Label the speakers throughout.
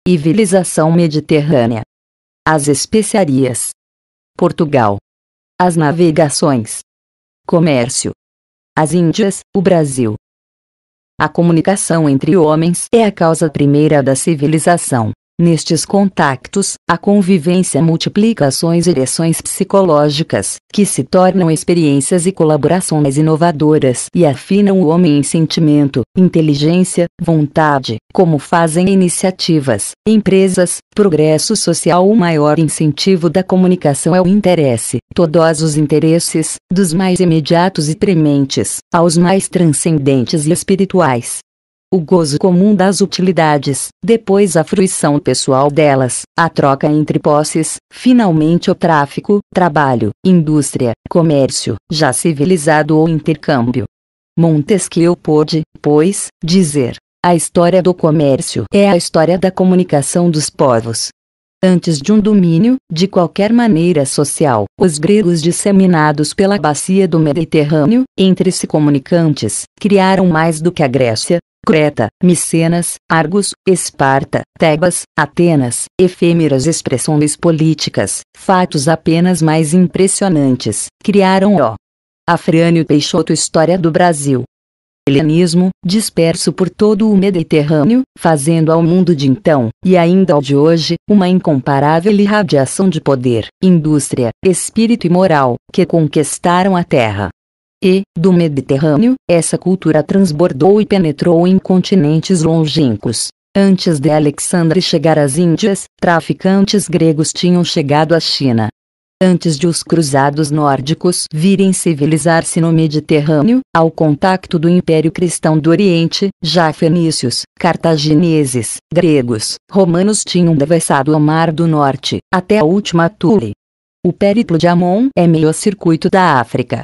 Speaker 1: Civilização mediterrânea. As especiarias. Portugal. As navegações. Comércio. As Índias, o Brasil. A comunicação entre homens é a causa primeira da civilização. Nestes contactos, a convivência multiplica ações e reações psicológicas, que se tornam experiências e colaborações inovadoras e afinam o homem em sentimento, inteligência, vontade, como fazem iniciativas, empresas, progresso social. O maior incentivo da comunicação é o interesse, todos os interesses, dos mais imediatos e prementes, aos mais transcendentes e espirituais. O gozo comum das utilidades, depois a fruição pessoal delas, a troca entre posses, finalmente o tráfico, trabalho, indústria, comércio, já civilizado ou intercâmbio. Montesquieu pôde, pois, dizer: a história do comércio é a história da comunicação dos povos. Antes de um domínio, de qualquer maneira social, os gregos disseminados pela bacia do Mediterrâneo, entre si comunicantes, criaram mais do que a Grécia, Creta, Micenas, Argos, Esparta, Tebas, Atenas, efêmeras expressões políticas, fatos apenas mais impressionantes, criaram o Afrânio Peixoto História do Brasil. Helenismo, disperso por todo o Mediterrâneo, fazendo ao mundo de então, e ainda ao de hoje, uma incomparável irradiação de poder, indústria, espírito e moral, que conquistaram a terra. E, do Mediterrâneo, essa cultura transbordou e penetrou em continentes longínquos. Antes de Alexandre chegar às Índias, traficantes gregos tinham chegado à China. Antes de os cruzados nórdicos virem civilizar-se no Mediterrâneo, ao contacto do Império Cristão do Oriente, já fenícios, cartagineses, gregos, romanos tinham devessado o Mar do Norte, até a última Tule. O périplo de Amon é meio circuito da África.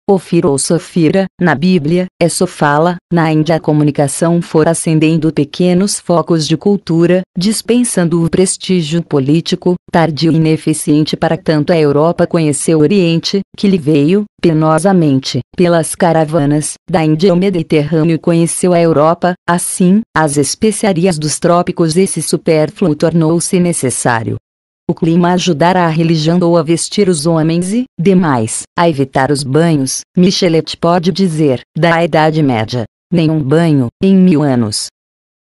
Speaker 1: Ofir ou Sofira, na Bíblia, é Sofala. Na Índia a comunicação fora acendendo pequenos focos de cultura, dispensando o prestígio político, tardio e ineficiente para tanto. A Europa conheceu o Oriente, que lhe veio, penosamente, pelas caravanas, da Índia ao Mediterrâneo conheceu a Europa. Assim, as especiarias dos trópicos esse supérfluo tornou-se necessário. O clima ajudará a religião ou a vestir os homens e, demais, a evitar os banhos. Michelet pode dizer, da Idade Média, nenhum banho, em 1000 anos.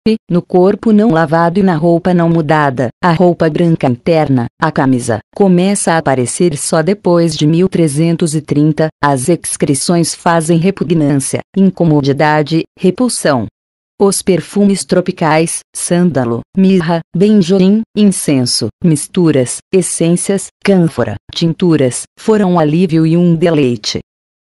Speaker 1: E, no corpo não lavado e na roupa não mudada, a roupa branca interna, a camisa, começa a aparecer só depois de 1330, as excreções fazem repugnância, incomodidade, repulsão. Os perfumes tropicais, sândalo, mirra, benjoim, incenso, misturas, essências, cânfora, tinturas, foram um alívio e um deleite.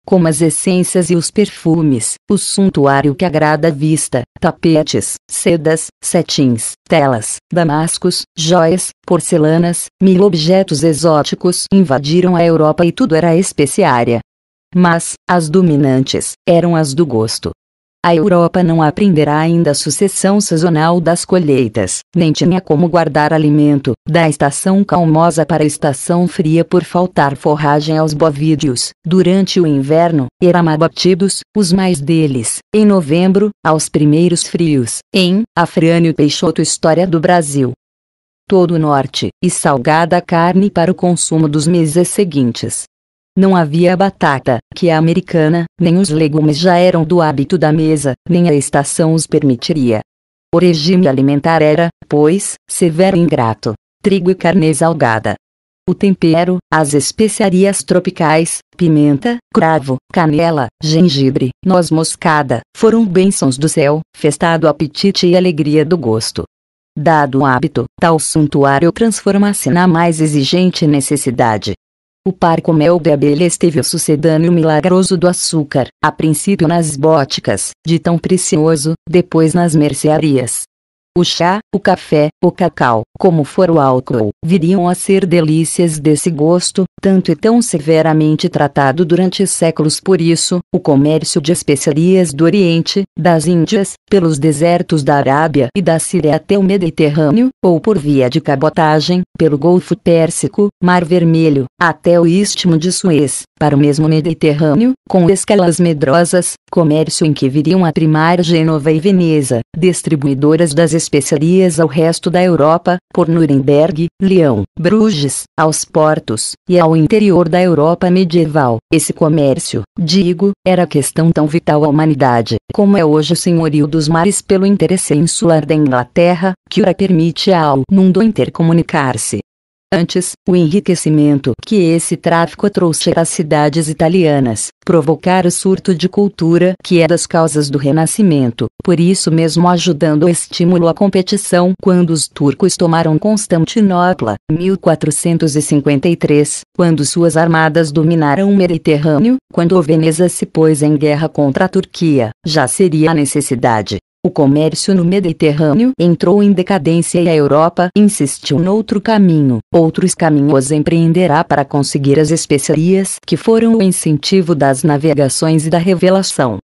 Speaker 1: Como as essências e os perfumes, o suntuário que agrada a vista, tapetes, sedas, cetins, telas, damascos, joias, porcelanas, 1000 objetos exóticos invadiram a Europa e tudo era especiaria. Mas, as dominantes, eram as do gosto. A Europa não aprenderá ainda a sucessão sazonal das colheitas, nem tinha como guardar alimento, da estação calmosa para a estação fria por faltar forragem aos bovídeos. Durante o inverno, eram abatidos, os mais deles, em novembro, aos primeiros frios, em Afrânio Peixoto História do Brasil. Todo o norte, e salgada carne para o consumo dos meses seguintes. Não havia batata, que é americana, nem os legumes já eram do hábito da mesa, nem a estação os permitiria. O regime alimentar era, pois, severo e ingrato. Trigo e carne salgada. O tempero, as especiarias tropicais, pimenta, cravo, canela, gengibre, noz moscada, foram bênçãos do céu, festado apetite e alegria do gosto. Dado o hábito, tal suntuário transforma-se na mais exigente necessidade. O parco mel de abelha esteve o sucedâneo milagroso do açúcar, a princípio nas bóticas, de tão precioso, depois nas mercearias. O chá, o café, o cacau, como for o álcool, viriam a ser delícias desse gosto, tanto e tão severamente tratado durante séculos. Por isso, o comércio de especiarias do Oriente, das Índias, pelos desertos da Arábia e da Síria até o Mediterrâneo, ou por via de cabotagem, pelo Golfo Pérsico, Mar Vermelho, até o Istmo de Suez, para o mesmo Mediterrâneo, com escalas medrosas, comércio em que viriam a primar Gênova e Veneza, distribuidoras das especiarias ao resto da Europa, por Nuremberg, Leão, Bruges, aos portos, e ao interior da Europa medieval. Esse comércio, digo, era questão tão vital à humanidade, como é hoje o senhorio dos mares pelo interesse insular da Inglaterra, que ora permite ao mundo intercomunicar-se. Antes, o enriquecimento que esse tráfico trouxe às cidades italianas, provocara o surto de cultura que é das causas do Renascimento, por isso mesmo ajudando o estímulo à competição quando os turcos tomaram Constantinopla, 1453, quando suas armadas dominaram o Mediterrâneo, quando Veneza se pôs em guerra contra a Turquia, já seria a necessidade. O comércio no Mediterrâneo entrou em decadência e a Europa insistiu noutro caminho. Outros caminhos empreenderá para conseguir as especiarias que foram o incentivo das navegações e da revelação.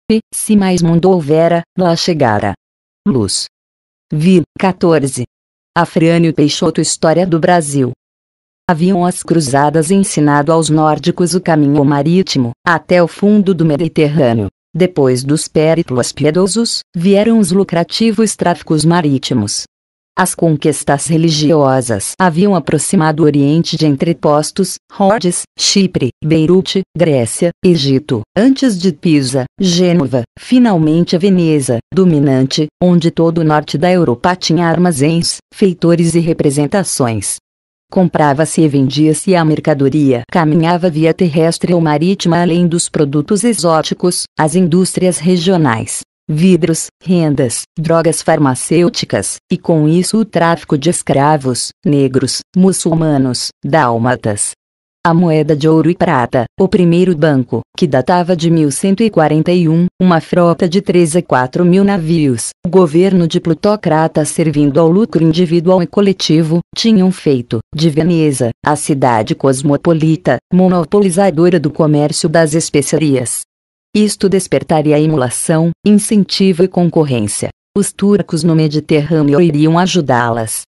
Speaker 1: E, se mais mundo houvera, lá chegara. Luz. 14. Afrânio Peixoto. História do Brasil. Haviam as cruzadas ensinado aos nórdicos o caminho marítimo, até o fundo do Mediterrâneo. Depois dos périplos piedosos, vieram os lucrativos tráficos marítimos. As conquistas religiosas haviam aproximado o Oriente de entrepostos, Rhodes, Chipre, Beirute, Grécia, Egito, antes de Pisa, Gênova, finalmente a Veneza, dominante, onde todo o norte da Europa tinha armazéns, feitores e representações. Comprava-se e vendia-se a mercadoria. Caminhava via terrestre ou marítima além dos produtos exóticos, as indústrias regionais, vidros, rendas, drogas farmacêuticas, e com isso o tráfico de escravos, negros, muçulmanos, dálmatas. A moeda de ouro e prata, o primeiro banco, que datava de 1141, uma frota de 3 a 4 mil navios, o governo de plutocratas servindo ao lucro individual e coletivo, tinham feito de Veneza a cidade cosmopolita, monopolizadora do comércio das especiarias. Isto despertaria a emulação, incentivo e concorrência. Os turcos no Mediterrâneo iriam ajudá-las.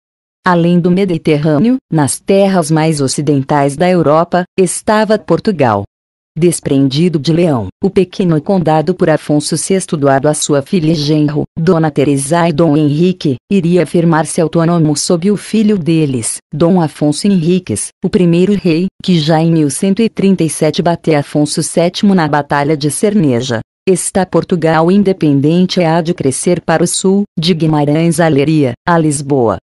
Speaker 1: Além do Mediterrâneo, nas terras mais ocidentais da Europa, estava Portugal. Desprendido de Leão, o pequeno condado por Afonso VI doado a sua filha e genro, Dona Teresa e Dom Henrique, iria afirmar-se autônomo sob o filho deles, Dom Afonso Henriques, o primeiro rei, que já em 1137 bateu Afonso VII na Batalha de Cerneja. Está Portugal independente e há de crescer para o sul, de Guimarães a Leiria, a Lisboa.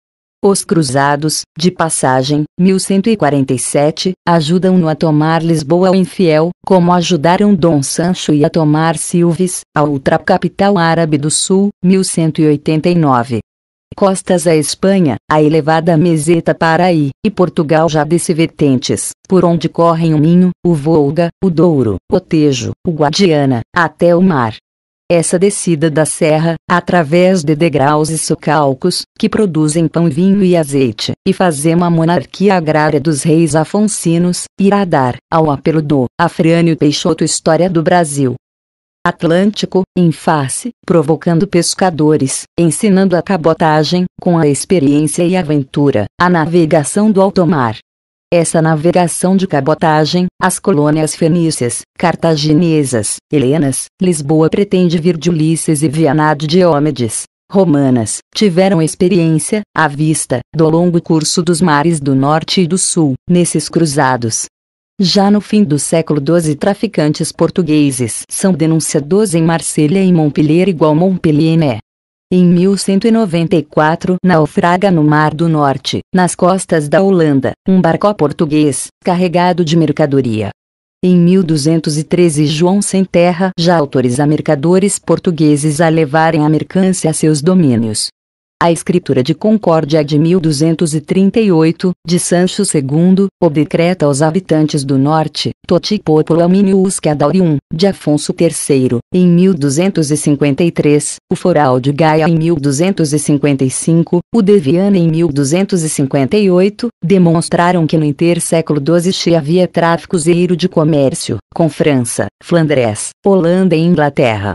Speaker 1: Os cruzados, de passagem, 1147, ajudam-no a tomar Lisboa ao infiel, como ajudaram Dom Sancho a tomar Silves, a outra capital árabe do sul, 1189. Costas à Espanha, a elevada meseta Paraí, e Portugal já desce vertentes, por onde correm o Minho, o Volga, o Douro, o Tejo, o Guadiana, até o mar. Essa descida da serra, através de degraus e socalcos, que produzem pão, vinho e azeite, e fazem uma monarquia agrária dos reis afonsinos, irá dar, ao apelo do Afrânio Peixoto, História do Brasil. Atlântico, em face, provocando pescadores, ensinando a cabotagem, com a experiência e aventura, a navegação do alto mar. Essa navegação de cabotagem, as colônias fenícias, cartaginesas, helenas, Lisboa pretende vir de Ulisses e Viana de Diomedes, romanas, tiveram experiência, à vista, do longo curso dos mares do norte e do sul, nesses cruzados. Já no fim do século XII, traficantes portugueses são denunciados em Marselha e Montpellier igual Montpellier, né? Em 1194, naufraga no Mar do Norte, nas costas da Holanda, um barco português, carregado de mercadoria. Em 1213, João Sem Terra já autoriza mercadores portugueses a levarem a mercância a seus domínios. A Escritura de Concórdia de 1238, de Sancho II, o decreta aos habitantes do norte, Toti Popolo Omnius Cadaurium, de Afonso III, em 1253, o Foral de Gaia em 1255, o de Viana em 1258, demonstraram que no interséculo XII havia tráfico zero de comércio, com França, Flandres, Holanda e Inglaterra.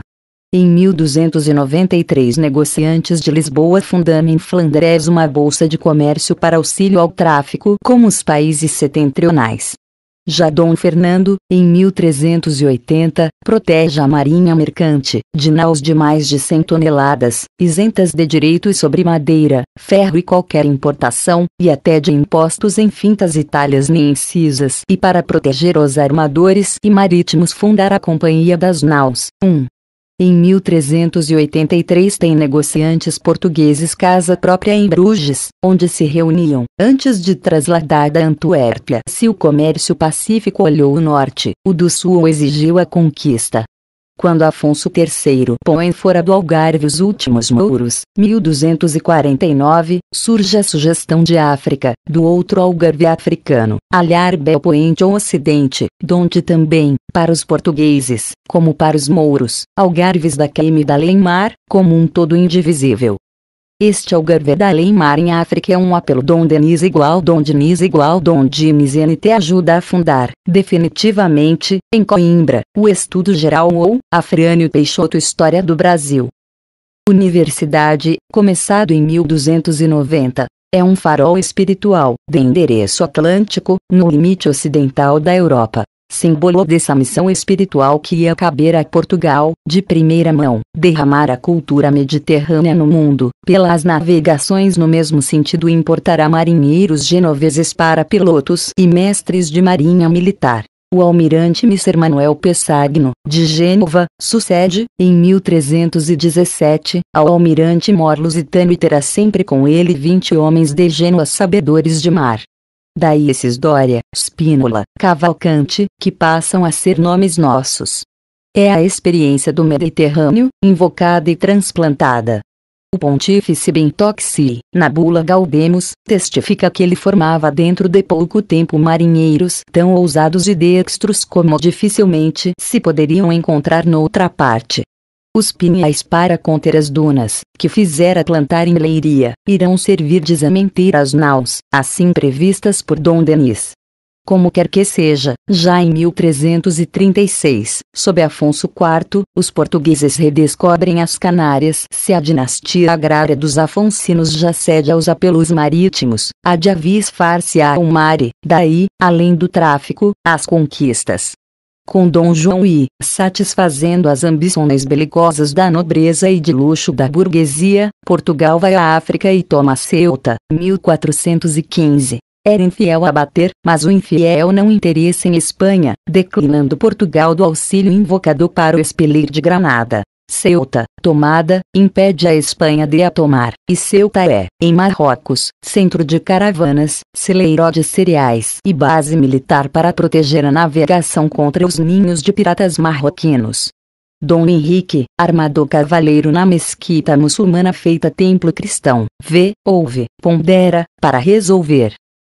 Speaker 1: Em 1293, negociantes de Lisboa fundam em Flandres uma bolsa de comércio para auxílio ao tráfico com os países setentrionais. Já Dom Fernando, em 1380, protege a marinha mercante, de naus de mais de 100 toneladas, isentas de direitos sobre madeira, ferro e qualquer importação, e até de impostos em fintas e talhas nem incisas, e para proteger os armadores e marítimos fundar a Companhia das Naus. Em 1383 tem negociantes portugueses casa própria em Bruges, onde se reuniam, antes de trasladar da Antuérpia. Se o comércio pacífico olhou o norte, o do sul exigiu a conquista. Quando Afonso III põe fora do Algarve os últimos mouros, 1249, surge a sugestão de África, do outro Algarve africano, aliar Belpoente ou Ocidente, donde também, para os portugueses, como para os mouros, Algarves da Queima e da Além-Mar, como um todo indivisível. Este Algarve da Além-Mar em África é um apelo. Dom Denis igual Dom Diniz igual Dom Diniz NT ajuda a fundar, definitivamente, em Coimbra, o Estudo Geral ou Afrânio Peixoto História do Brasil. Universidade, começado em 1290, é um farol espiritual, de endereço atlântico, no limite ocidental da Europa. Símbolo dessa missão espiritual que ia caber a Portugal, de primeira mão, derramar a cultura mediterrânea no mundo, pelas navegações no mesmo sentido importará marinheiros genoveses para pilotos e mestres de marinha militar. O almirante Messer Manuel Pessagno, de Gênova, sucede, em 1317, ao almirante Mor Lusitano e terá sempre com ele 20 homens de Gênova sabedores de mar. Daí esses Dória, Spínola, Cavalcante, que passam a ser nomes nossos. É a experiência do Mediterrâneo, invocada e transplantada. O pontífice Bento Xi, na bula Gaudemus, testifica que ele formava dentro de pouco tempo marinheiros tão ousados e dextros como dificilmente se poderiam encontrar noutra parte. Os pinhais para conter as dunas, que fizera plantar em Leiria, irão servir de sementeira às naus, assim previstas por Dom Denis. Como quer que seja, já em 1336, sob Afonso IV, os portugueses redescobrem as Canárias. Se a dinastia agrária dos Afonsinos já cede aos apelos marítimos, a de avis far-se-á o mare, daí, além do tráfico, as conquistas. Com Dom João I, satisfazendo as ambições belicosas da nobreza e de luxo da burguesia, Portugal vai à África e toma Ceuta, 1415. Era infiel a bater, mas o infiel não interessa em Espanha, declinando Portugal do auxílio invocado para o expelir de Granada. Ceuta, tomada, impede a Espanha de a tomar, e Ceuta é, em Marrocos, centro de caravanas, celeiro de cereais e base militar para proteger a navegação contra os ninhos de piratas marroquinos. Dom Henrique, armador cavaleiro na mesquita muçulmana feita templo cristão, ouve, pondera, para resolver.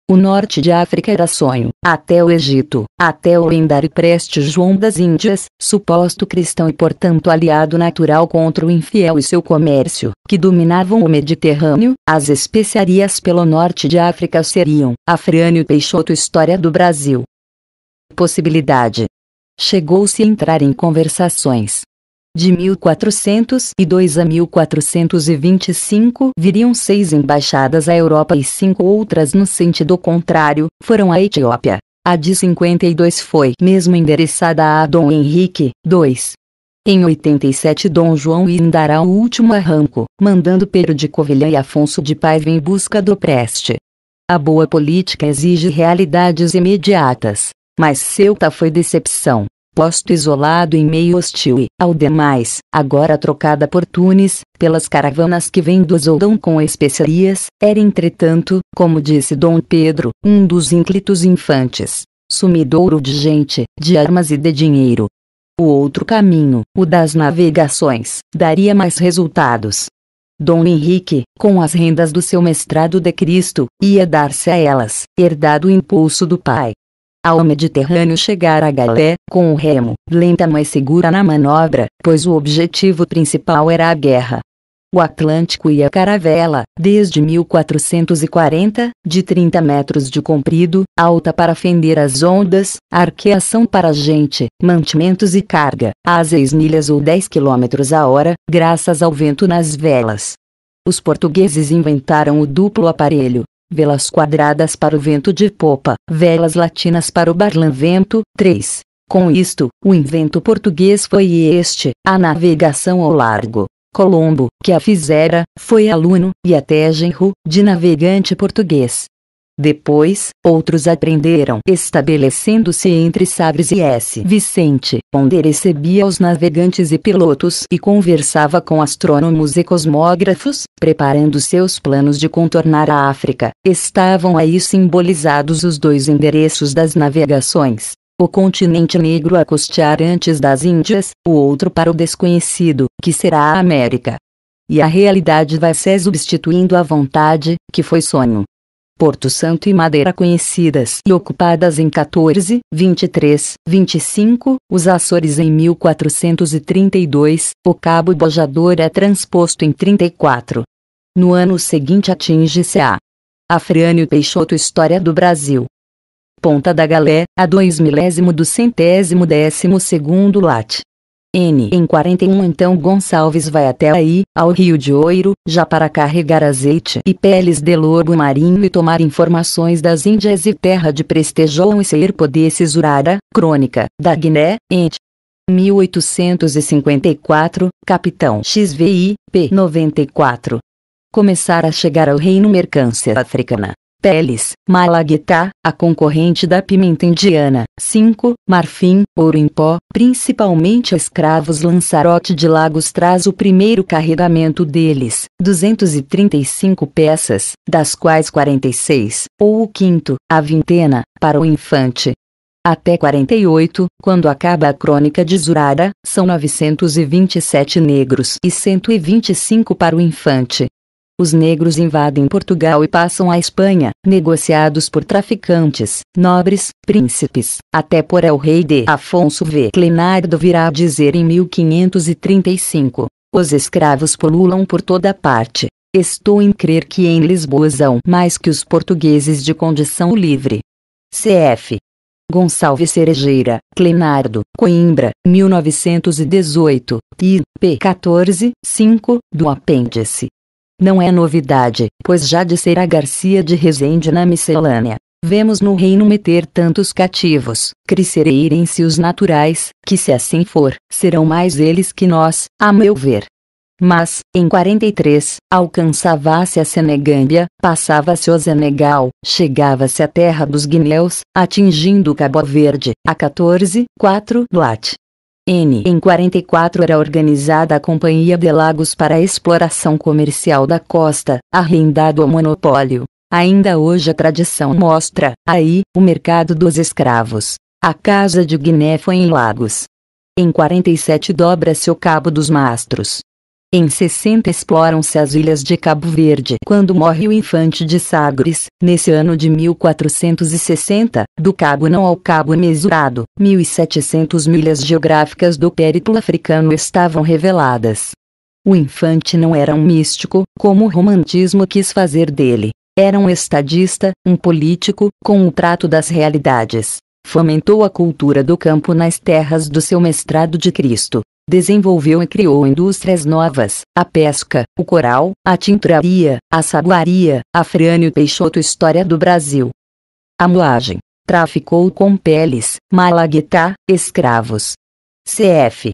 Speaker 1: O norte de África era sonho, até o Egito, até o lendário Preste João das Índias, suposto cristão e portanto aliado natural contra o infiel e seu comércio, que dominavam o Mediterrâneo. As especiarias pelo norte de África seriam, Afrânio Peixoto História do Brasil. Possibilidade. Chegou-se a entrar em conversações. De 1402 a 1425 viriam 6 embaixadas à Europa e 5 outras no sentido contrário, foram à Etiópia. A de 52 foi mesmo endereçada a Dom Henrique II. Em 87 Dom João I dará o último arranco, mandando Pedro de Covilhã e Afonso de Paiva em busca do Preste. A boa política exige realidades imediatas. Mas Ceuta foi decepção. Posto isolado em meio hostil e, ao demais, agora trocada por Tunis, pelas caravanas que vêm do Zoldão com especiarias, era entretanto, como disse Dom Pedro, um dos ínclitos infantes, sumidouro de gente, de armas e de dinheiro. O outro caminho, o das navegações, daria mais resultados. Dom Henrique, com as rendas do seu mestrado de Cristo, ia dar-se a elas, herdado o impulso do pai. Ao Mediterrâneo chegar a galé, com o remo, lenta mas segura na manobra, pois o objetivo principal era a guerra. O Atlântico e a caravela, desde 1440, de 30 metros de comprido, alta para fender as ondas, arqueação para gente, mantimentos e carga, a 6 milhas ou 10 km a hora, graças ao vento nas velas. Os portugueses inventaram o duplo aparelho. velas quadradas para o vento de popa, velas latinas para o barlavento. 3. Com isto, o invento português foi este, a navegação ao largo. Colombo, que a fizera, foi aluno, e até genro, de navegante português. Depois, outros aprenderam, estabelecendo-se entre Sagres e S. Vicente, onde recebia os navegantes e pilotos e conversava com astrônomos e cosmógrafos, preparando seus planos de contornar a África. Estavam aí simbolizados os dois endereços das navegações. O continente negro a costear antes das Índias, o outro para o desconhecido, que será a América. E a realidade vai se substituindo à vontade, que foi sonho. Porto Santo e Madeira conhecidas e ocupadas em 14, 23, 25, os Açores em 1432, o Cabo Bojador é transposto em 34. No ano seguinte atinge-se a Afrânio Peixoto História do Brasil. Ponta da Galé, a 2.212º lat. N. Em 41 então Gonçalves vai até aí, ao Rio de Ouro, já para carregar azeite e peles de lobo marinho e tomar informações das Índias e terra de Prestejão e Serpo desses Urara, crônica, da Guiné, ent. 1854, Capitão XVI, p. 94. Começar a chegar ao reino mercância africana. Peles, Malaguetá, a concorrente da pimenta indiana. 5. Marfim, ouro em pó, principalmente escravos. Lanzarote de Lagos traz o primeiro carregamento deles, 235 peças, das quais 46, ou o quinto, a vintena, para o infante. Até 48, quando acaba a crônica de Zurara, são 927 negros e 125 para o infante. Os negros invadem Portugal e passam à Espanha, negociados por traficantes, nobres, príncipes, até por el rei de Afonso V. Clenardo virá a dizer em 1535, os escravos pululam por toda parte. Estou em crer que em Lisboa são mais que os portugueses de condição livre. Cf. Gonçalves Cerejeira, Clenardo, Coimbra, 1918, p. 14, 5, do apêndice. Não é novidade, pois já dissera Garcia de Rezende na miscelânea. Vemos no reino meter tantos cativos, crescerem-se os naturais, que se assim for, serão mais eles que nós, a meu ver. Mas, em 43, alcançava-se a Senegâmbia, passava-se o Senegal, chegava-se à terra dos guinéus, atingindo Cabo Verde, a 14, 4 lat. N. Em 44 era organizada a Companhia de Lagos para a exploração comercial da costa, arrendado ao monopólio. Ainda hoje a tradição mostra, aí, o mercado dos escravos. A Casa de Guiné foi em Lagos. Em 47 dobra-se o Cabo dos Mastros. Em 60 exploram-se as ilhas de Cabo Verde quando morre o infante de Sagres, nesse ano de 1460, do Cabo Não ao Cabo Mesurado, 1.700 milhas geográficas do périplo africano estavam reveladas. O infante não era um místico, como o romantismo quis fazer dele. Era um estadista, um político, com o trato das realidades. Fomentou a cultura do campo nas terras do seu mestrado de Cristo. Desenvolveu e criou indústrias novas, a pesca, o coral, a tinturaria, a saguaria, Afrânio Peixoto História do Brasil. A moagem. Traficou com peles, Malaguetá, escravos. Cf.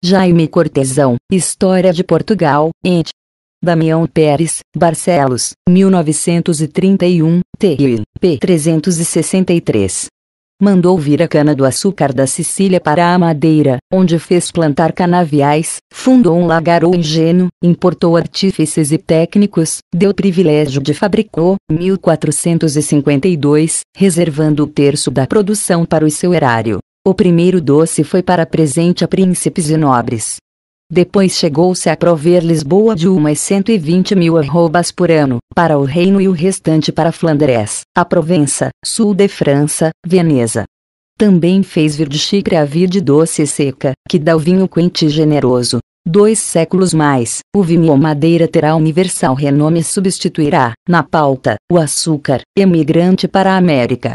Speaker 1: Jaime Cortesão, História de Portugal, ent. Damião Pérez, Barcelos, 1931, t. p. 363. Mandou vir a cana-do-açúcar da Sicília para a Madeira, onde fez plantar canaviais, fundou um lagar ou engenho, importou artífices e técnicos, deu privilégio de fabricou, 1452, reservando o terço da produção para o seu erário. O primeiro doce foi para presente a príncipes e nobres. Depois chegou-se a prover Lisboa de umas 120.000 arrobas por ano, para o reino e o restante para Flandres, a Provença, sul de França, Veneza. Também fez vir de Chipre a vide doce e seca, que dá o vinho quente e generoso. 2 séculos mais, o vinho ou madeira terá universal renome e substituirá, na pauta, o açúcar, emigrante para a América.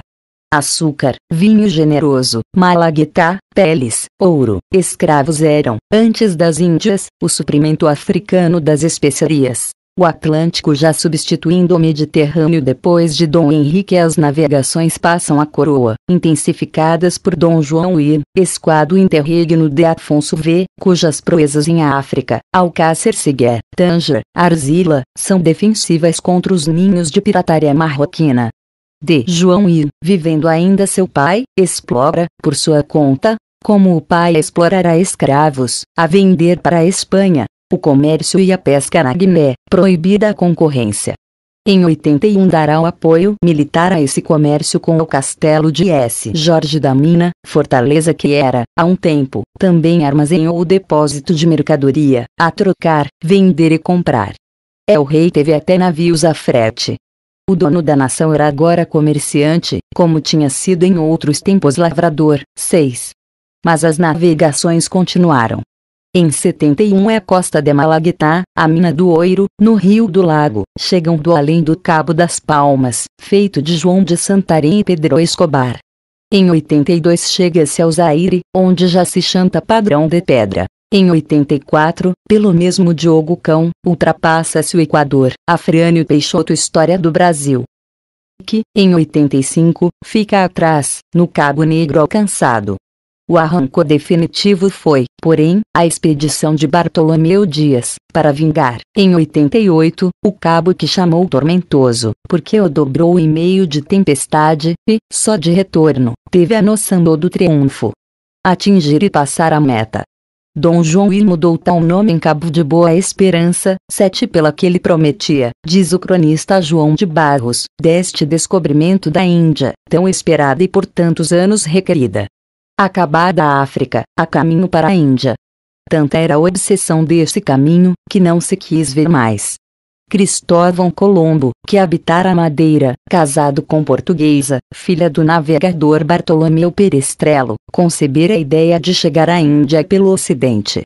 Speaker 1: Açúcar, vinho generoso, Malaguetá, peles, ouro, escravos eram, antes das Índias, o suprimento africano das especiarias. O Atlântico já substituindo o Mediterrâneo depois de Dom Henrique, as navegações passam a coroa, intensificadas por Dom João I, esquadro interregno de Afonso V, cujas proezas em África, Alcácer Segué, Tanger, Arzila, são defensivas contra os ninhos de pirataria marroquina. D. João I, vivendo ainda seu pai, explora, por sua conta, como o pai explorará escravos, a vender para a Espanha, o comércio e a pesca na Guiné, proibida a concorrência. Em 81 dará o apoio militar a esse comércio com o castelo de S. Jorge da Mina, fortaleza que era, há um tempo, também armazém ou depósito de mercadoria, a trocar, vender e comprar. El-Rei teve até navios a frete. O dono da nação era agora comerciante, como tinha sido em outros tempos lavrador. 6. Mas as navegações continuaram. Em 71 é a costa de Malaguetá, a mina do ouro, no Rio do Lago, chegam do além do Cabo das Palmas, feito de João de Santarém e Pedro Escobar. Em 82 chega-se ao Zaire, onde já se chanta Padrão de Pedra. Em 84, pelo mesmo Diogo Cão, ultrapassa-se o Equador, Afrânio Peixoto História do Brasil. Que, em 85, fica atrás, no Cabo Negro alcançado. O arranco definitivo foi, porém, a expedição de Bartolomeu Dias, para vingar, em 88, o cabo que chamou Tormentoso, porque o dobrou em meio de tempestade, e, só de retorno, teve a noção do triunfo. Atingir e passar a meta. Dom João I mudou tal nome em Cabo de Boa Esperança, 7 pela que ele prometia, diz o cronista João de Barros, deste descobrimento da Índia, tão esperada e por tantos anos requerida. Acabada a África, a caminho para a Índia. Tanta era a obsessão desse caminho, que não se quis ver mais. Cristóvão Colombo, que habitara a Madeira, casado com portuguesa, filha do navegador Bartolomeu Perestrello, concebera a ideia de chegar à Índia pelo Ocidente.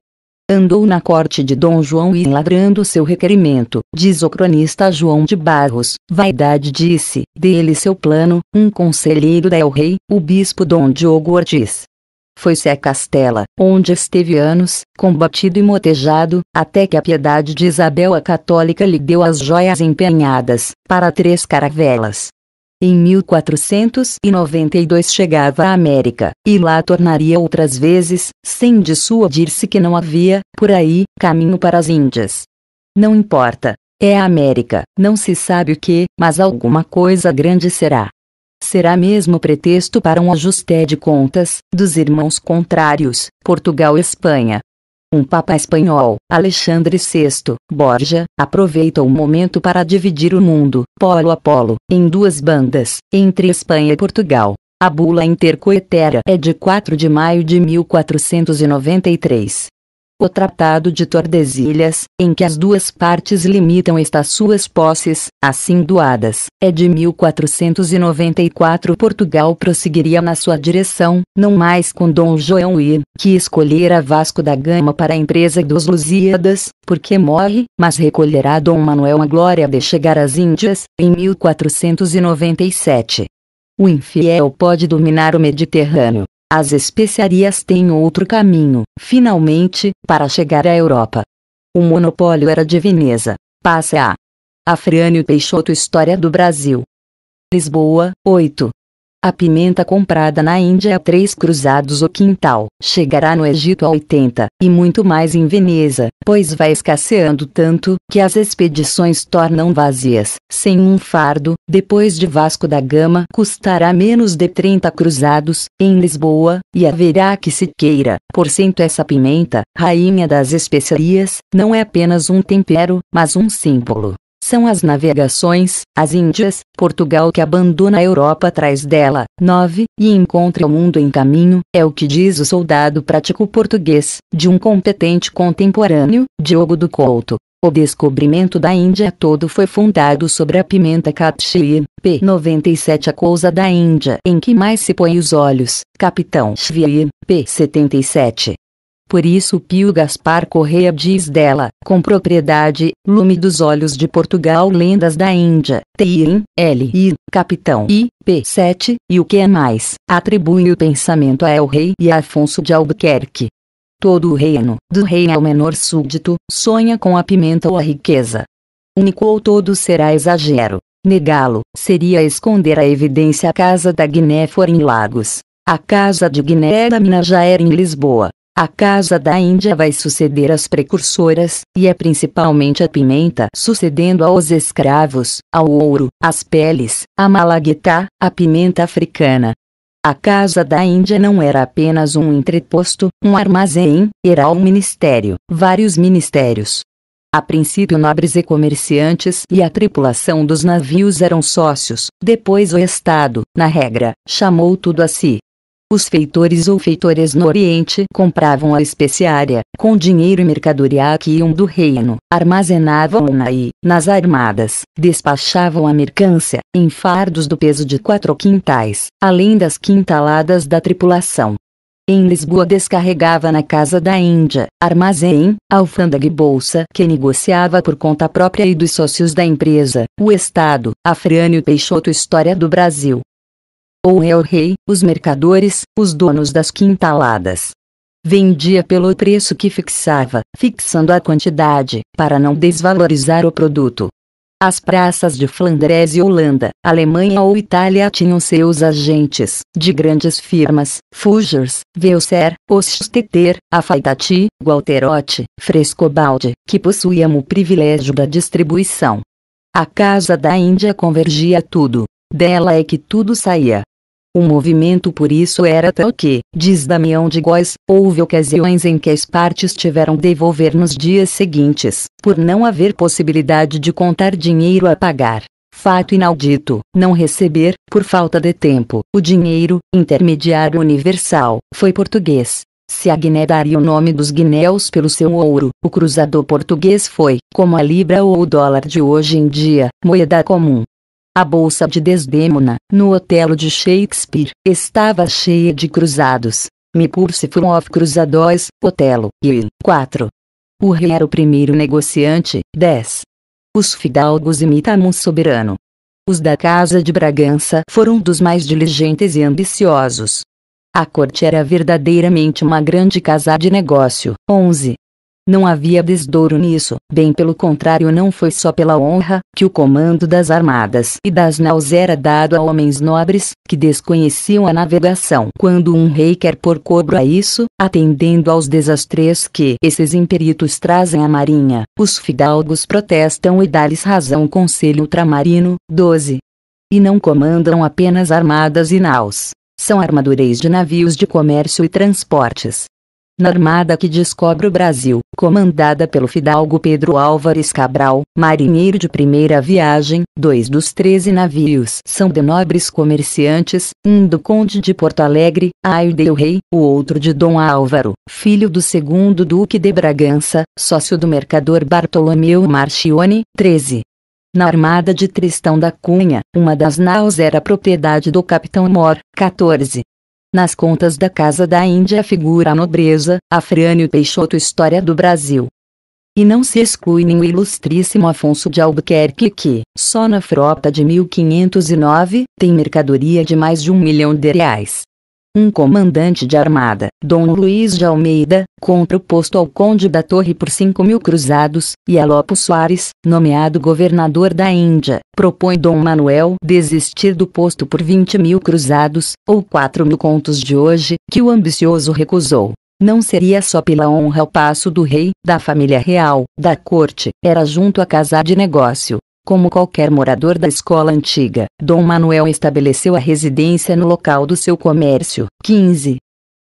Speaker 1: Andou na corte de Dom João I lavrando seu requerimento, diz o cronista João de Barros. Vaidade disse, dele seu plano, um conselheiro da El-Rei, o bispo Dom Diogo Ortiz. Foi-se a Castela, onde esteve anos, combatido e motejado, até que a piedade de Isabel a Católica lhe deu as joias empenhadas, para 3 caravelas. Em 1492 chegava à América, e lá tornaria outras vezes, sem dissuadir-se que não havia, por aí, caminho para as Índias. Não importa, é a América, não se sabe o que, mas alguma coisa grande será. Será mesmo pretexto para um ajuste de contas, dos irmãos contrários, Portugal e Espanha. Um papa espanhol, Alexandre VI, Borja, aproveita o momento para dividir o mundo, polo a polo, em 2 bandas, entre Espanha e Portugal. A bula intercoetera é de 4 de maio de 1493. O Tratado de Tordesilhas, em que as 2 partes limitam estas suas posses, assim doadas, é de 1494. Portugal prosseguiria na sua direção, não mais com Dom João I, que escolhera Vasco da Gama para a empresa dos Lusíadas, porque morre, mas recolherá Dom Manuel a glória de chegar às Índias, em 1497. O infiel pode dominar o Mediterrâneo. As especiarias têm outro caminho, finalmente, para chegar à Europa. O monopólio era de Veneza. Passa a Afrânio Peixoto História do Brasil. Lisboa, 8. A pimenta comprada na Índia a 3 cruzados o quintal, chegará no Egito a 80, e muito mais em Veneza, pois vai escasseando tanto, que as expedições tornam vazias, sem um fardo, depois de Vasco da Gama custará menos de 30 cruzados, em Lisboa, e haverá que se queira, por cento essa pimenta, rainha das especiarias, não é apenas um tempero, mas um símbolo. São as navegações, as Índias, Portugal que abandona a Europa atrás dela, 9, e encontra o mundo em caminho, é o que diz o soldado prático português, de um competente contemporâneo, Diogo do Couto. O descobrimento da Índia todo foi fundado sobre a pimenta Catshiir, p. 97. A coisa da Índia em que mais se põe os olhos, Capitão Xavier, p. 77. Por isso Pio Gaspar Correia diz dela, com propriedade, lume dos olhos de Portugal, lendas da Índia, T.I.N. L.I. Capitão I. P. 7, e o que é mais, atribui o pensamento a El-Rei e a Afonso de Albuquerque. Todo o reino, do rei ao menor súdito, sonha com a pimenta ou a riqueza. Único ou todo será exagero. Negá-lo seria esconder a evidência. A Casa da Guiné fora em Lagos. A Casa de Guiné da Mina já era em Lisboa. A Casa da Índia vai suceder às precursoras, e é principalmente a pimenta sucedendo aos escravos, ao ouro, às peles, a malagueta, a pimenta africana. A Casa da Índia não era apenas um entreposto, um armazém, era um ministério, vários ministérios. A princípio nobres e comerciantes e a tripulação dos navios eram sócios, depois o Estado, na regra, chamou tudo a si. Os feitores ou feitores no Oriente compravam a especiaria, com dinheiro e mercadoria que iam do reino, armazenavam-na e, nas armadas, despachavam a mercância, em fardos do peso de 4 quintais, além das quintaladas da tripulação. Em Lisboa descarregava na Casa da Índia, armazém, alfândega e bolsa que negociava por conta própria e dos sócios da empresa, o Estado, Afrânio Peixoto. História do Brasil. Ou é o rei, os mercadores, os donos das quintaladas. Vendia pelo preço que fixava, fixando a quantidade, para não desvalorizar o produto. As praças de Flandres e Holanda, Alemanha ou Itália tinham seus agentes, de grandes firmas, Fugers, Velser, Osteter, Afaitati, Gualterotti, Frescobaldi, que possuíam o privilégio da distribuição. A Casa da Índia convergia tudo. Dela é que tudo saía. O movimento por isso era tal que, diz Damião de Góes, houve ocasiões em que as partes tiveram de devolver nos dias seguintes, por não haver possibilidade de contar dinheiro a pagar. Fato inaudito, não receber, por falta de tempo, o dinheiro, intermediário universal, foi português. Se a Guiné daria o nome dos guinéus pelo seu ouro, o cruzador português foi, como a libra ou o dólar de hoje em dia, moeda comum. A bolsa de Desdémona, no Otelo de Shakespeare, estava cheia de cruzados. Me purse full of cruzadores, Otelo, e 4. O rei era o primeiro negociante, 10. Os fidalgos imitavam o soberano. Os da Casa de Bragança foram dos mais diligentes e ambiciosos. A corte era verdadeiramente uma grande casa de negócio. 11. Não havia desdouro nisso, bem pelo contrário, não foi só pela honra que o comando das armadas e das naus era dado a homens nobres, que desconheciam a navegação. Quando um rei quer pôr cobro a isso, atendendo aos desastres que esses imperitos trazem à marinha, os fidalgos protestam e dá-lhes razão. Conselho Ultramarino, 12. E não comandam apenas armadas e naus, são armadureis de navios de comércio e transportes. Na armada que descobre o Brasil, comandada pelo fidalgo Pedro Álvares Cabral, marinheiro de primeira viagem, 2 dos 13 navios são de nobres comerciantes, um do conde de Porto Alegre, Aio del Rei, o outro de Dom Álvaro, filho do segundo duque de Bragança, sócio do mercador Bartolomeu Marchione, 13. Na armada de Tristão da Cunha, uma das naus era propriedade do capitão Mor, 14. Nas contas da Casa da Índia figura a nobreza, Afrânio Peixoto. História do Brasil. E não se exclui nem o ilustríssimo Afonso de Albuquerque que, só na frota de 1509, tem mercadoria de mais de R$1 milhão. Um comandante de armada, Dom Luís de Almeida, compra o posto ao conde da Torre por 5.000 cruzados, e a Lopo Soares, nomeado governador da Índia, propõe Dom Manuel desistir do posto por 20.000 cruzados, ou 4.000 contos de hoje, que o ambicioso recusou. Não seria só pela honra ao passo do rei, da família real, da corte, era junto à casa de negócio. Como qualquer morador da escola antiga, Dom Manuel estabeleceu a residência no local do seu comércio. 15.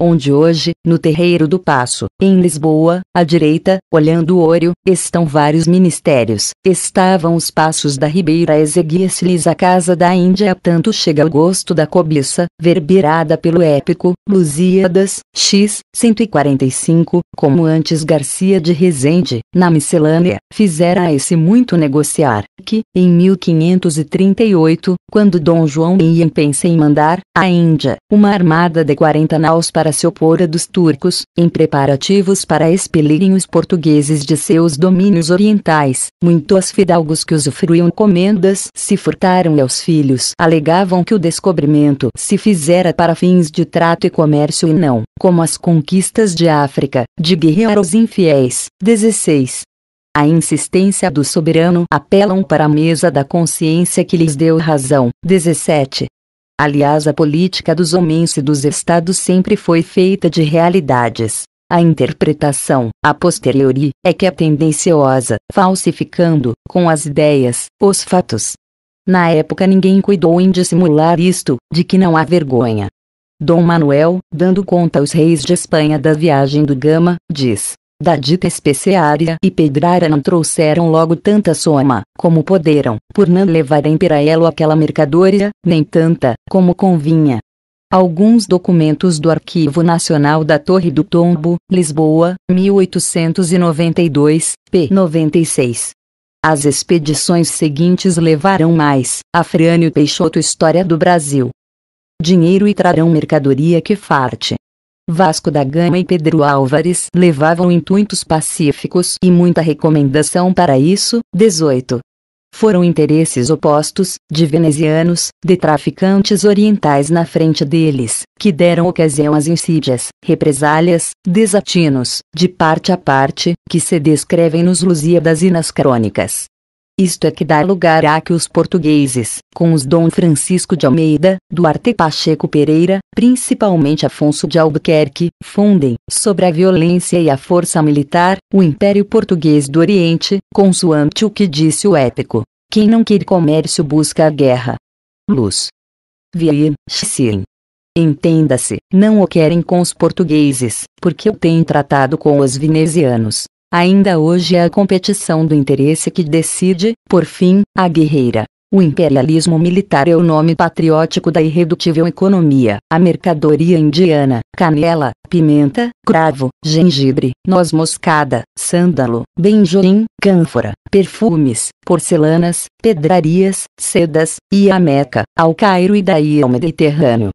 Speaker 1: Onde hoje, no Terreiro do Paço, em Lisboa, à direita, olhando o Ório, estão vários ministérios. Estavam os Passos da Ribeira. Exeguia-se-lhes a Casa da Índia. Tanto chega ao gosto da cobiça, verbeirada pelo épico Lusíadas, x. 145, como antes Garcia de Rezende, na miscelânea, fizera a esse muito negociar, que, em 1538, quando Dom João I pensa em mandar, à Índia, uma armada de 40 naus para se opor a dos turcos, em preparativos para expelirem os portugueses de seus domínios orientais, muitos fidalgos que usufruíam comendas se furtaram e aos filhos alegavam que o descobrimento se fizera para fins de trato e comércio e não, como as conquistas de África, de guerrear aos infiéis. 16. A insistência do soberano apelam para a mesa da consciência que lhes deu razão. 17. Aliás, a política dos homens e dos estados sempre foi feita de realidades. A interpretação, a posteriori, é que é tendenciosa, falsificando, com as ideias, os fatos. Na época ninguém cuidou em dissimular isto, de que não há vergonha. Dom Manuel, dando conta aos reis de Espanha da viagem do Gama, diz: da dita especiaria e pedrara não trouxeram logo tanta soma, como poderam, por não levarem para ela aquela mercadoria, nem tanta, como convinha. Alguns documentos do Arquivo Nacional da Torre do Tombo, Lisboa, 1892, p. 96. As expedições seguintes levaram mais, Afrânio Peixoto História do Brasil. Dinheiro e trarão mercadoria que farte. Vasco da Gama e Pedro Álvares levavam intuitos pacíficos e muita recomendação para isso. 18. Foram interesses opostos, de venezianos, de traficantes orientais na frente deles, que deram ocasião às insídias, represálias, desatinos, de parte a parte, que se descrevem nos Lusíadas e nas crônicas. Isto é que dá lugar a que os portugueses, com os Dom Francisco de Almeida, Duarte Pacheco Pereira, principalmente Afonso de Albuquerque, fundem, sobre a violência e a força militar, o Império Português do Oriente, consoante o que disse o épico: quem não quer comércio busca a guerra. Luz. Vir, Schilling. Entenda-se, não o querem com os portugueses, porque o têm tratado com os venezianos. Ainda hoje é a competição do interesse que decide, por fim, a guerreira. O imperialismo militar é o nome patriótico da irredutível economia. A mercadoria indiana, canela, pimenta, cravo, gengibre, noz moscada, sândalo, benjoim, cânfora, perfumes, porcelanas, pedrarias, sedas, e a Meca, ao Cairo e daí ao Mediterrâneo.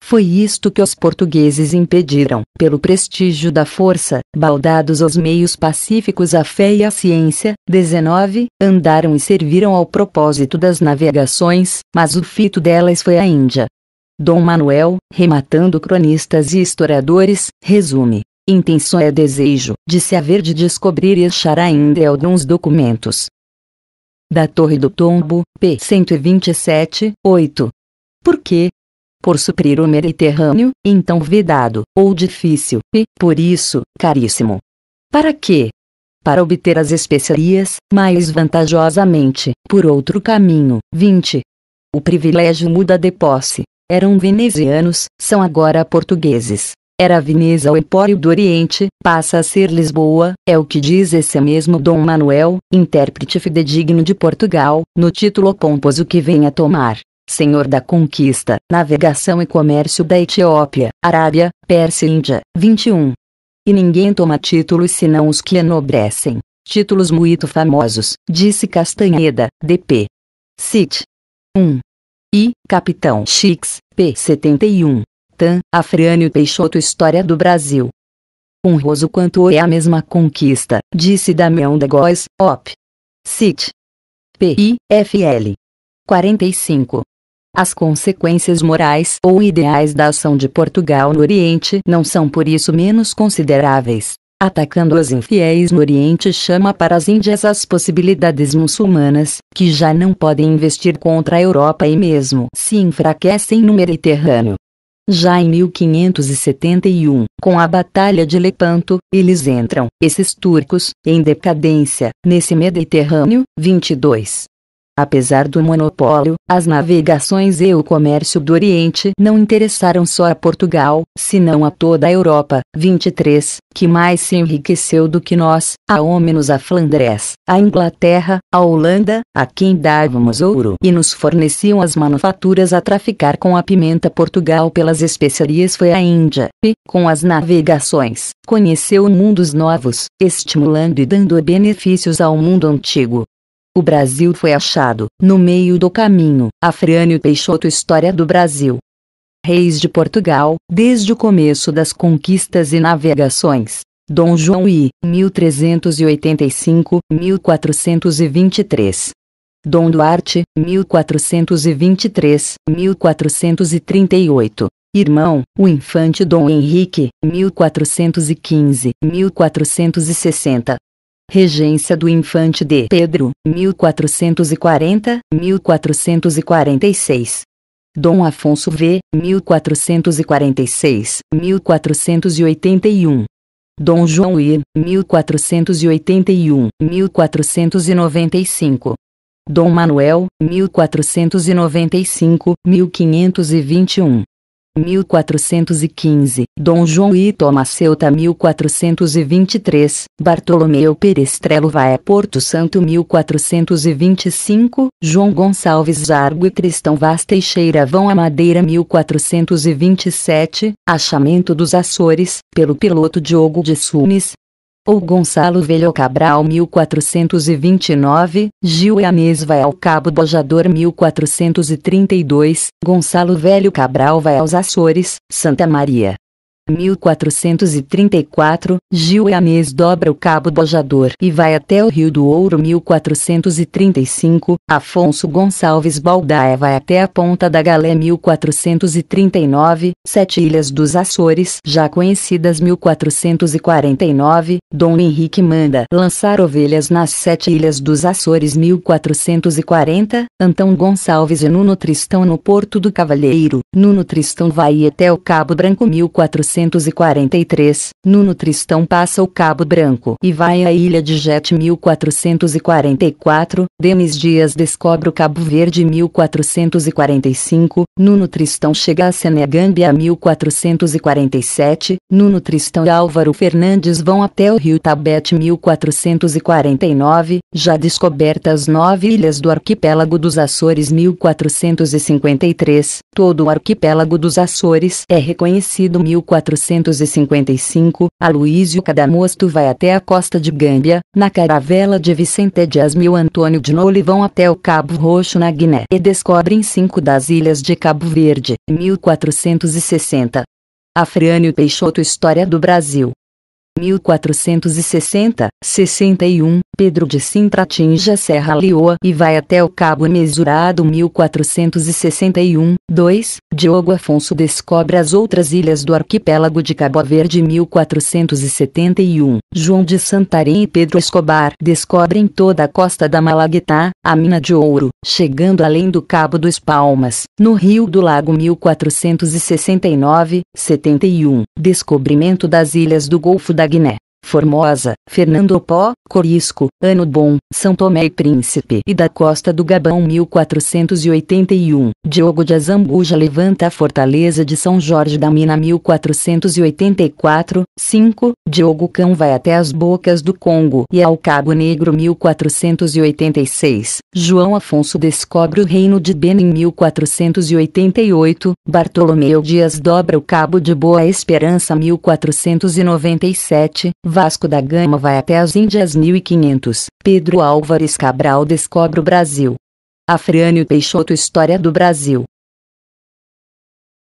Speaker 1: Foi isto que os portugueses impediram, pelo prestígio da força, baldados os meios pacíficos à fé e à ciência. 19. Andaram e serviram ao propósito das navegações, mas o fito delas foi a Índia. Dom Manuel, rematando cronistas e historiadores, resume: intenção é desejo, de se haver de descobrir e achar ainda alguns documentos. Da Torre do Tombo, p. 127, 8. Por quê? Por suprir o Mediterrâneo, então vedado, ou difícil, e, por isso, caríssimo. Para quê? Para obter as especiarias, mais vantajosamente, por outro caminho. 20. O privilégio muda de posse. Eram venezianos, são agora portugueses. Era Veneza o Empório do Oriente, passa a ser Lisboa, é o que diz esse mesmo Dom Manuel, intérprete fidedigno de Portugal, no título pomposo que vem a tomar. Senhor da conquista, navegação e comércio da Etiópia, Arábia, Pérsia e Índia. 21. E ninguém toma títulos senão os que enobrecem. Títulos muito famosos, disse Castanheda, D.P. Cit. 1. I. Capitão Chix, p. 71. Tan, Afrânio Peixoto História do Brasil. Honroso quanto é a mesma conquista, disse Damião da Góes, Op. Cit. P. I. F. L. 45. As consequências morais ou ideais da ação de Portugal no Oriente não são por isso menos consideráveis. Atacando os infiéis no Oriente, chama para as Índias as possibilidades muçulmanas, que já não podem investir contra a Europa e mesmo se enfraquecem no Mediterrâneo. Já em 1571, com a Batalha de Lepanto, eles entram, esses turcos, em decadência, nesse Mediterrâneo. 22. Apesar do monopólio, as navegações e o comércio do Oriente não interessaram só a Portugal, senão a toda a Europa. 23, que mais se enriqueceu do que nós, ao menos a Flandres, a Inglaterra, a Holanda, a quem dávamos ouro e nos forneciam as manufaturas a traficar com a pimenta. Portugal pelas especiarias foi a Índia, e, com as navegações, conheceu mundos novos, estimulando e dando benefícios ao mundo antigo. O Brasil foi achado, no meio do caminho. Afrânio Peixoto História do Brasil. Reis de Portugal, desde o começo das conquistas e navegações. Dom João I, 1385-1423. Dom Duarte, 1423-1438. Irmão, o infante Dom Henrique, 1415-1460. Regência do infante D. Pedro, 1440-1446. Dom Afonso V, 1446-1481. Dom João I, 1481-1495. Dom Manuel, 1495-1521. 1415, Dom João I Tomaceuta 1423, Bartolomeu Perestrelo vai a Porto Santo 1425, João Gonçalves Zargo e Cristão Vaz Teixeira vão a Madeira 1427, achamento dos Açores, pelo piloto Diogo de Sunes. Ou Gonçalo Velho Cabral 1429, Gil Yanez vai ao Cabo Bojador 1432, Gonçalo Velho Cabral vai aos Açores, Santa Maria. 1434, Gil Yanez dobra o Cabo Bojador e vai até o Rio do Ouro 1435, Afonso Gonçalves Baldaia vai até a Ponta da Galé 1439, Sete Ilhas dos Açores já conhecidas 1449, Dom Henrique manda lançar ovelhas nas Sete Ilhas dos Açores 1440, Antão Gonçalves e Nuno Tristão no Porto do Cavalheiro, Nuno Tristão vai até o Cabo Branco 1443, Nuno Tristão passa o Cabo Branco e vai à Ilha de Jete 1444, Denis Dias descobre o Cabo Verde 1445, Nuno Tristão chega a Senegâmbia 1447, Nuno Tristão e Álvaro Fernandes vão até o Rio Tabete 1449, já descobertas 9 ilhas do arquipélago dos Açores 1453, todo o arquipélago dos Açores é reconhecido 1455, Aloísio Cadamosto vai até a costa de Gâmbia, na caravela de Vicente Dias Antônio de Noli vão até o Cabo Roxo na Guiné e descobrem 5 das ilhas de Cabo Verde, 1460. Afrânio Peixoto História do Brasil. 1460, 61, Pedro de Sintra atinge a Serra Leoa e vai até o Cabo Mesurado 1461, 2, Diogo Afonso descobre as outras ilhas do arquipélago de Cabo Verde 1471, João de Santarém e Pedro Escobar descobrem toda a costa da Malaguetá, a mina de ouro, chegando além do Cabo dos Palmas, no Rio do Lago 1469, 71, descobrimento das ilhas do Golfo da Guiné, Formosa, Fernando Pó, Corisco, Ano Bom, São Tomé e Príncipe e da Costa do Gabão 1481, Diogo de Azambuja levanta a fortaleza de São Jorge da Mina 1484, 5, Diogo Cão vai até as Bocas do Congo e ao Cabo Negro 1486, João Afonso descobre o Reino de Benin 1488, Bartolomeu Dias dobra o Cabo de Boa Esperança 1497, Vasco da Gama vai até as Índias 1500, Pedro Álvares Cabral descobre o Brasil. Afrânio Peixoto História do Brasil.